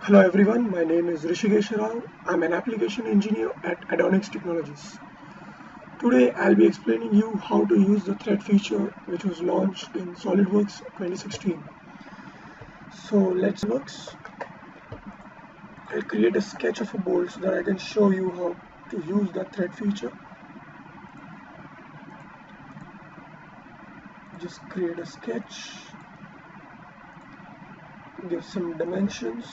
Hello everyone, my name is Rishikesh Rao. I'm an application engineer at Adonix Technologies. Today I'll be explaining you how to use the thread feature which was launched in SOLIDWORKS 2016. So let's works. I'll create a sketch of a bolt so that I can show you how to use the thread feature. Just create a sketch, give some dimensions.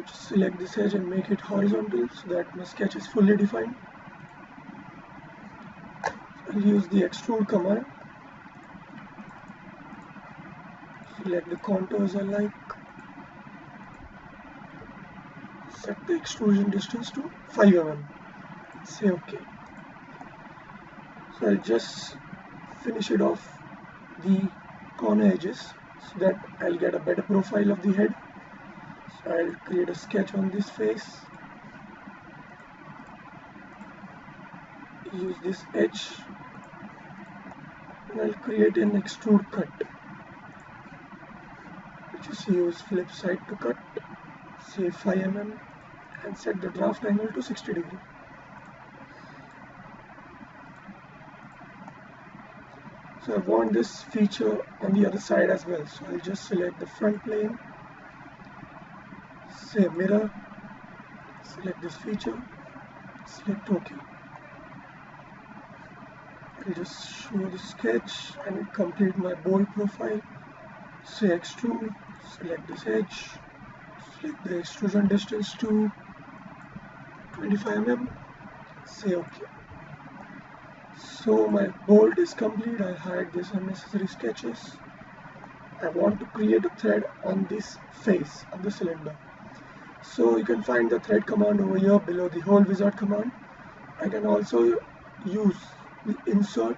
Just select this edge and make it horizontal so that my sketch is fully defined. I'll use the extrude command. Select the contours I like. Set the extrusion distance to 5 mm. Say OK. So I'll just finish it off the corner edges so that I'll get a better profile of the head. So I'll create a sketch on this face. Use this edge. And I'll create an extrude cut. Just use flip side to cut. Say 5 mm and set the draft angle to 60 degrees. So I want this feature on the other side as well. So I'll just select the front plane, say mirror, select this feature, select OK. I'll just show the sketch and complete my bolt profile. Say extrude, select this edge, select the extrusion distance to 25 mm, say OK. So my bolt is complete. I hide these unnecessary sketches. I want to create a thread on this face of the cylinder. So you can find the thread command over here below the hole wizard command. I can also use the insert,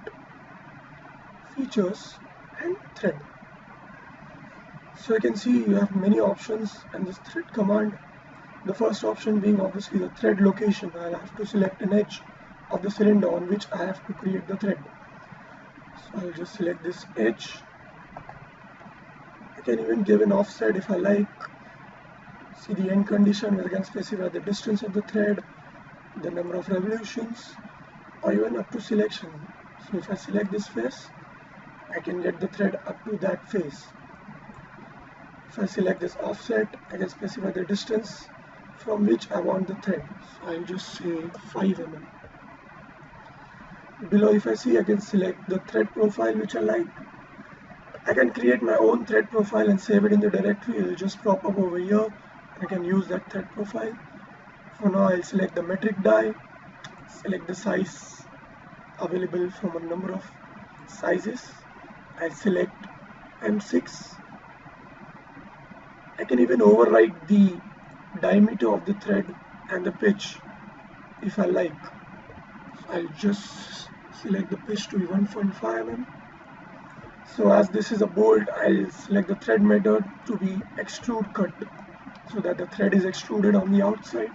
features and thread. So you can see you have many options in this thread command. The first option being obviously the thread location. I'll have to select an edge of the cylinder on which I have to create the thread. So I'll just select this edge. I can even give an offset if I like. See the end condition where I can specify the distance of the thread, the number of revolutions, or even up to selection. So if I select this face, I can get the thread up to that face. If I select this offset, I can specify the distance from which I want the thread. So I'll just say 5 mm. Below, if I see, I can select the thread profile which I like. I can create my own thread profile and save it in the directory. It will just pop up over here. I can use that thread profile. For now, I'll select the metric die, select the size available from a number of sizes. I'll select M6. I can even override the diameter of the thread and the pitch if I like. So I'll just select the pitch to be 1.5 mm. So as this is a bolt, I'll select the thread method to be extrude cut so that the thread is extruded on the outside.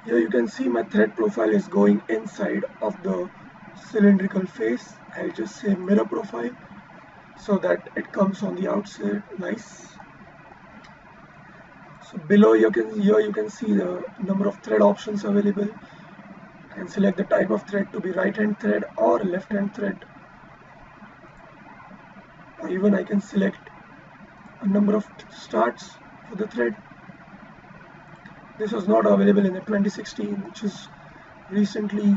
Here you can see my thread profile is going inside of the cylindrical face. I'll just say mirror profile so that it comes on the outside nice. So below here you can see the number of thread options available. And select the type of thread to be right hand thread or left hand thread, or even I can select a number of starts for the thread. This was not available in the 2016, which is recently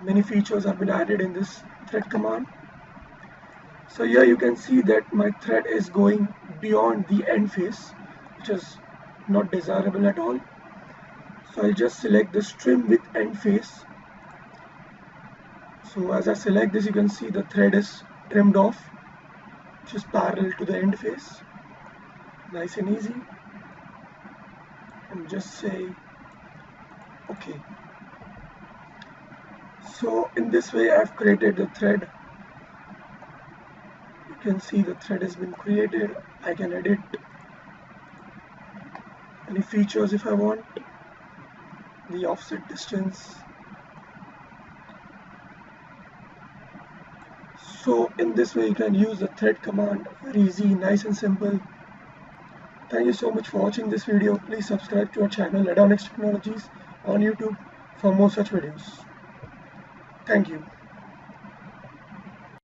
many features have been added in this thread command. So here you can see that my thread is going beyond the end face, which is not desirable at all. So I'll just select this trim with end face. So as I select this, you can see the thread is trimmed off, which is parallel to the end face. Nice and easy. And just say OK. So in this way, I've created the thread. You can see the thread has been created. I can edit any features if I want. The offset distance. So in this way you can use the thread command, very easy, nice and simple. Thank you so much for watching this video. Please subscribe to our channel Adonics Technologies on YouTube for more such videos. Thank you.